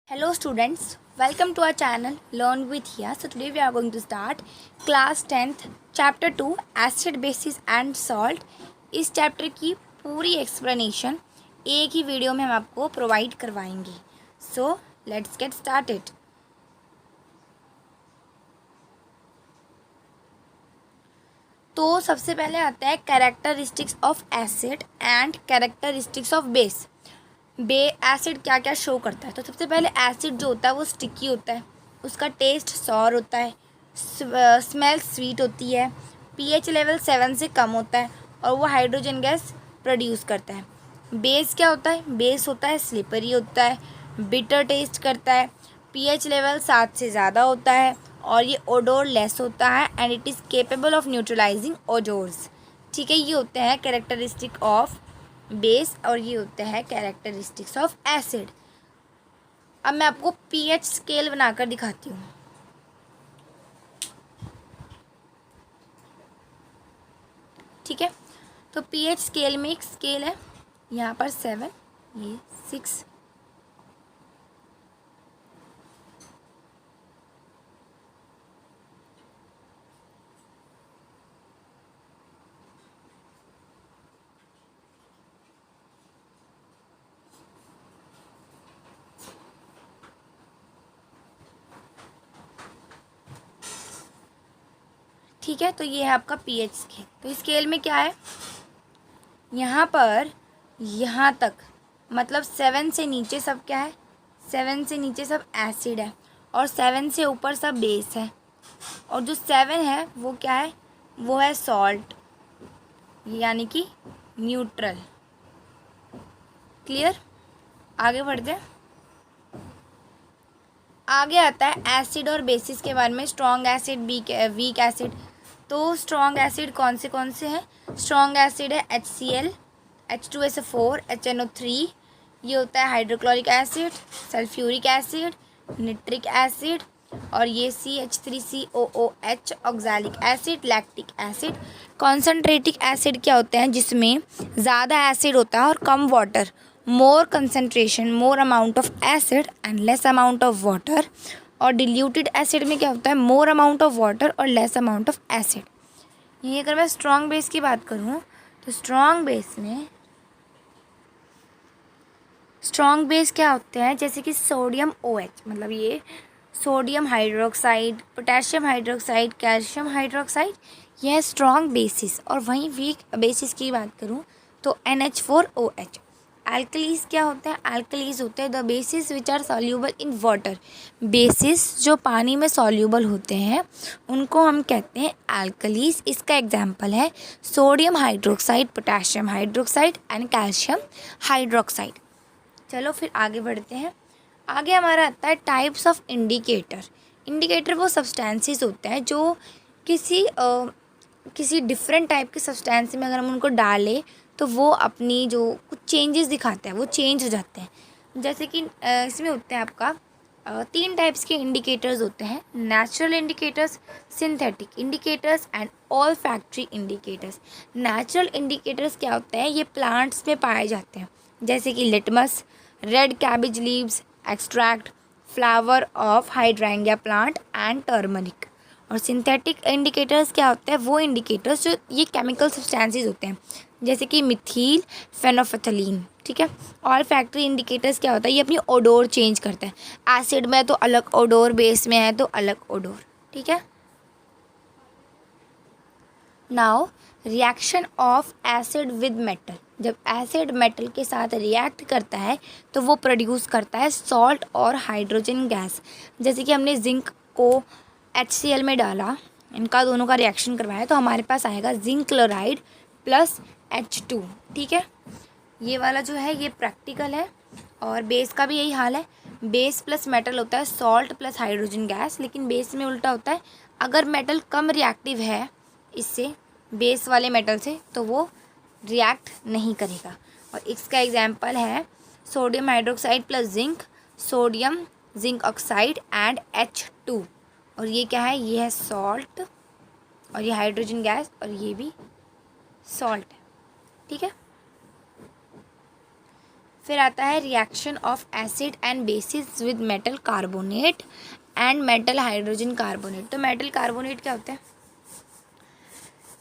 Hello students, welcome to our channel Learn with Hia. So today we are going to start class 10th chapter 2 acid bases and salt. इस chapter की पूरी explanation एक ही video में हम आपको provide करवाएंगे. So let's get started. तो सबसे पहले आता है characteristics of acid and characteristics of base. Acid क्या क्या शो करता है. तो सबसे पहले एसिड जो होता है वो स्टिकी होता है, उसका टेस्ट सॉर होता है, स्मेल स्वीट होती है, पीएच लेवल 7 से कम होता है और वो हाइड्रोजन गैस प्रोड्यूस करता है. बेस क्या होता है. बेस होता है स्लिपरी होता है, बिटर टेस्ट करता है, पीएच लेवल 7 से ज़्यादा होता है और ये ओडोर लेस होता है and it is capable of neutralising ओडोर्स. ठीक है, ये होते हैं कैरेक्टरिस्टिक ऑफ बेस और ये होता है कैरेक्टरिस्टिक्स ऑफ एसिड. अब मैं आपको पीएच स्केल बनाकर दिखाती हूँ. ठीक है, तो पीएच स्केल में एक स्केल है, यहाँ पर 7, ये 6. ठीक है, तो ये है आपका पीएच स्केल. तो इस स्केल में क्या है, यहाँ पर यहाँ तक मतलब 7 से नीचे सब क्या है, 7 से नीचे सब एसिड है और 7 से ऊपर सब बेस है और जो 7 है वो क्या है, वो है सॉल्ट यानी कि न्यूट्रल. क्लियर. आगे बढ़ते हैं. आगे आता है एसिड और बेसिस के बारे में. Strong acid, weak acid. तो स्ट्रॉन्ग एसिड कौन से हैं. स्ट्रॉन्ग एसिड है HCl, H2SO4, HNO3. ये होता है hydrochloric acid, sulphuric acid, nitric acid और ये CH3COOH oxalic acid, lactic acid. Concentrated acid क्या होते हैं, जिसमें ज़्यादा एसिड होता है और कम water. More concentration, more amount of acid and less amount of water. और डिल्यूटेड एसिड में क्या होता है, मोर अमाउंट ऑफ वाटर और लेस अमाउंट ऑफ एसिड. यही अगर मैं स्ट्रॉन्ग बेस की बात करूँ तो स्ट्रॉन्ग बेस क्या होते हैं, जैसे कि सोडियम OH, मतलब ये sodium hydroxide, potassium hydroxide, calcium hydroxide, यह है स्ट्रॉन्ग बेसिस. और वहीं वीक बेसिस की बात करूँ तो NH4OH. एल्कलीज क्या होता है, एल्कलीज होते हैं the bases which are soluble in water. Bases जो पानी में सॉल्यूबल होते हैं उनको हम कहते हैं एल्कलीज. इसका एग्जांपल है sodium hydroxide, potassium hydroxide and calcium hydroxide. चलो फिर आगे बढ़ते हैं. आगे हमारा आता है टाइप्स ऑफ इंडिकेटर. इंडिकेटर वो सब्सटेंसेस होते हैं जो किसी डिफरेंट टाइप के सब्सटेंस में अगर हम उनको डालें तो वो अपनी जो कुछ चेंजेस दिखाते हैं वो चेंज हो जाते हैं. जैसे कि इसमें होते हैं आपका 3 टाइप्स के इंडिकेटर्स होते हैं. Natural indicators, synthetic indicators and all factory indicators. Natural indicators क्या होते हैं, ये प्लांट्स में पाए जाते हैं जैसे कि litmus, red cabbage leaves extract, flower of hydrangea plant and turmeric. और सिंथेटिक इंडिकेटर्स क्या होते हैं, वो इंडिकेटर्स जो ये केमिकल सब्सटेंसेस होते हैं जैसे कि मिथील फेनोफथलीन. ठीक है. ऑल फैक्ट्री इंडिकेटर्स क्या होता है, ये अपनी ओडोर चेंज करता है. एसिड में तो अलग ओडोर, बेस में है तो अलग ओडोर. ठीक है. Now reaction of acid with metal. जब एसिड मेटल के साथ रिएक्ट करता है तो वो प्रोड्यूस करता है सॉल्ट और हाइड्रोजन गैस. जैसे कि हमने जिंक को HCl में डाला, इनका दोनों का रिएक्शन करवाया तो हमारे पास आएगा जिंक क्लोराइड प्लस H2. ठीक है. ये वाला जो है ये प्रैक्टिकल है और बेस का भी यही हाल है. बेस प्लस मेटल होता है सॉल्ट प्लस हाइड्रोजन गैस, लेकिन बेस में उल्टा होता है. अगर मेटल कम रिएक्टिव है इससे, बेस वाले मेटल से, तो वो रिएक्ट नहीं करेगा. और इसका एग्जांपल है sodium hydroxide plus zinc, sodium zinc oxide and H2. और ये क्या है, ये है सॉल्ट और ये हाइड्रोजन गैस और ये भी सॉल्ट है. ठीक है. फिर आता है reaction of acid and basis with metal carbonate and metal hydrogen carbonate. तो मेटल कार्बोनेट क्या होता है?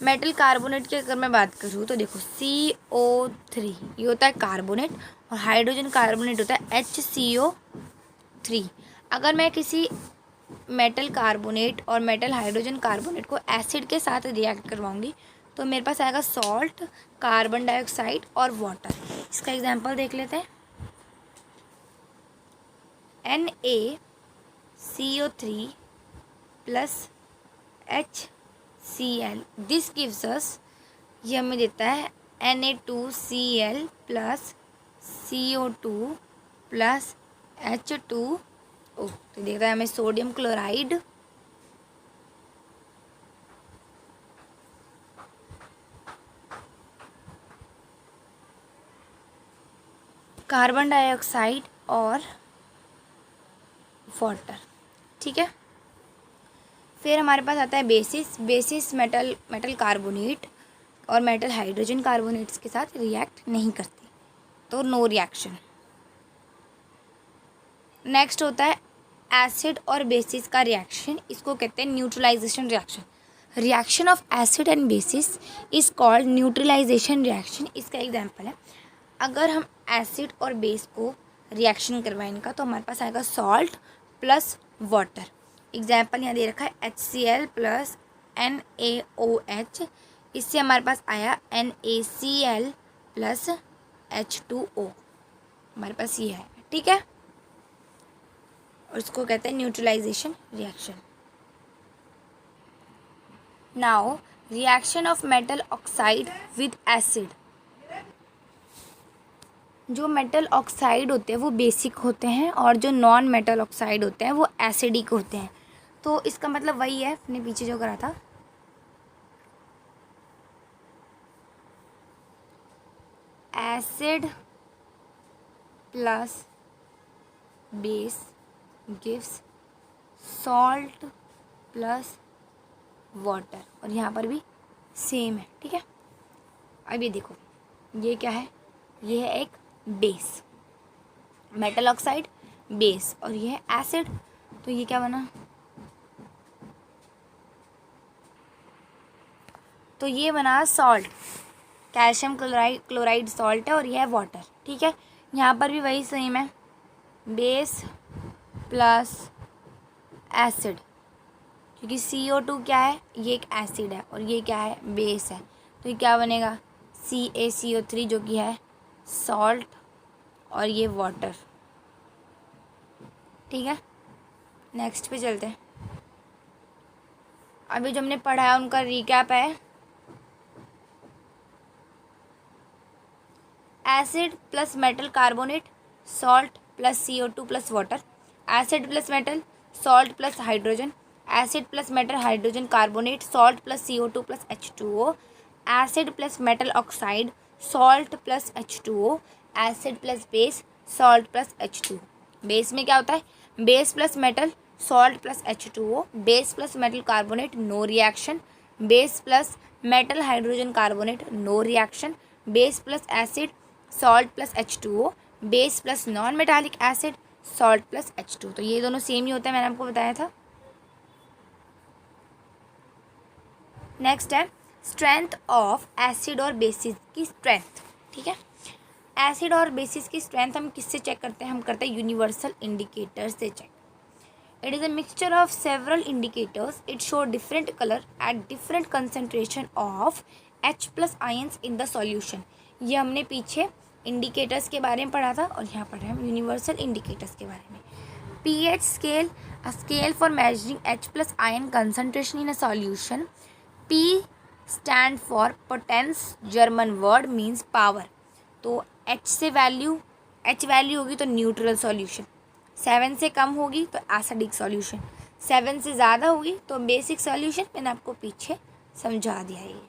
मेटल कार्बोनेट की अगर मैं बात करूँ तो देखो CO3 ये होता है कार्बोनेट, और हाइड्रोजन कार्बोनेट होता है HCO3। अगर मैं किसी मेटल कार्बोनेट और मेटल हाइड्रोजन कार्बोनेट को एसिड के साथ रिएक्ट करवाऊंगी तो मेरे पास आएगा सॉल्ट, कार्बन डाइऑक्साइड और वाटर। इसका एग्जांपल देख लेते हैं। NaCO3 plus HCl, this gives us, ये हमें देता है Na2Cl plus CO2 plus H2O। तो देख रहा है हमें सोडियम क्लोराइड, कार्बन डाइऑक्साइड और वाटर। ठीक है, फिर हमारे पास आता है बेसिस मेटल कार्बोनेट और मेटल हाइड्रोजन कार्बोनेट्स के साथ रिएक्ट नहीं करते, तो नो रिएक्शन। नेक्स्ट होता है एसिड और बेसिस का रिएक्शन, इसको कहते हैं neutralisation reaction. Reaction of acid and bases is called neutralisation reaction. इसका एग्जांपल है, अगर हम एसिड और बेस को रिएक्शन करवाएं इनका, तो हमारे पास आएगा सॉल्ट प्लस वाटर। एग्जाम्पल यहाँ दे रखा है HCl प्लस NaOH, इससे हमारे पास आया NaCl प्लस H2O, हमारे पास ये है। ठीक है, और इसको कहते हैं neutralisation reaction. Now reaction of metal oxide with acid. जो मेटल ऑक्साइड होते हैं वो बेसिक होते हैं, और जो नॉन मेटल ऑक्साइड होते हैं वो एसिडिक होते हैं। तो इसका मतलब वही है अपने पीछे जो करा था, acid plus base gives salt plus water, और यहाँ पर भी सेम है। ठीक है, अब ये देखो, ये क्या है? ये है एक बेस, मेटल ऑक्साइड बेस, और ये है एसिड, तो ये क्या बना? तो ये बना सॉल्ट, कैल्शियम क्लोराइड सॉल्ट है, और ये है वाटर। ठीक है, यहाँ पर भी वही सेम है, बेस प्लस एसिड, क्योंकि CO2 क्या है? ये एक एसिड है, और ये क्या है? बेस है। तो ये क्या बनेगा? CaCO3 जो कि है सॉल्ट, और ये वाटर। ठीक है, नेक्स्ट पे चलते हैं। अभी जो हमने पढ़ा है उनका रिकैप है। Acid plus metal carbonate, salt plus CO2 plus water, acid plus metal, salt plus hydrogen, acid plus metal hydrogen carbonate, salt plus CO2 plus H2O, acid plus metal oxide, salt plus H2O, acid plus base, salt plus H2O। Base में क्या होता है? Base plus metal, salt plus H2O, base plus metal carbonate, no reaction, base plus metal hydrogen carbonate, no reaction, base plus acid, salt plus H2O, base plus non metallic acid, salt plus H2। तो ये दोनों same ही होता है, मैंने आपको बताया था। Next है स्ट्रेंथ ऑफ एसिड और बेसिस की स्ट्रेंथ। ठीक है, एसिड और बेसिस की स्ट्रेंथ हम किससे चेक करते हैं? हम करते हैं यूनिवर्सल इंडिकेटर से check. It is a mixture of several indicators, it show different colour at different concentration of H plus ions in the solution. ये हमने पीछे इंडिकेटर्स के बारे में पढ़ा था, और यहाँ पढ़ रहे हैं हम यूनिवर्सल इंडिकेटर्स के बारे में। pH scale, a scale for measuring H plus ion concentration in a solution. P stand for potence, German word means power. तो H से वैल्यू, H वैल्यू होगी तो न्यूट्रल सॉल्यूशन, 7 से कम होगी तो एसिडिक सॉल्यूशन, 7 से ज़्यादा होगी तो बेसिक सॉल्यूशन। मैंने आपको पीछे समझा दिया है ये।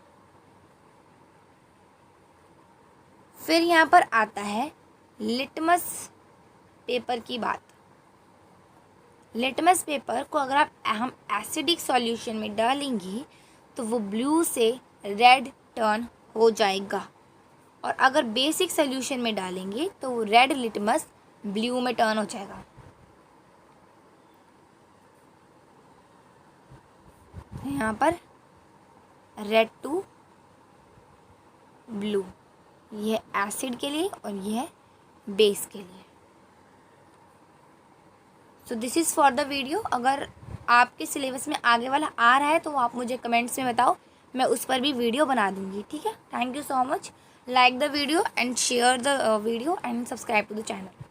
फिर यहाँ पर आता है लिटमस पेपर की बात। लिटमस पेपर को अगर हम एसिडिक सॉल्यूशन में डालेंगे तो वो ब्लू से रेड टर्न हो जाएगा। और अगर बेसिक सोल्यूशन में डालेंगे तो वो रेड लिटमस ब्लू में टर्न हो जाएगा। यहाँ पर रेड टू ब्लू, ये एसिड के लिए और ये है बेस के लिए। So this is for the video. अगर आपके सिलेबस में आगे वाला आ रहा है तो आप मुझे कमेंट्स में बताओ, मैं उस पर भी वीडियो बना दूँगी, ठीक है। Thank you so much. Like the video and share the video and subscribe to the channel.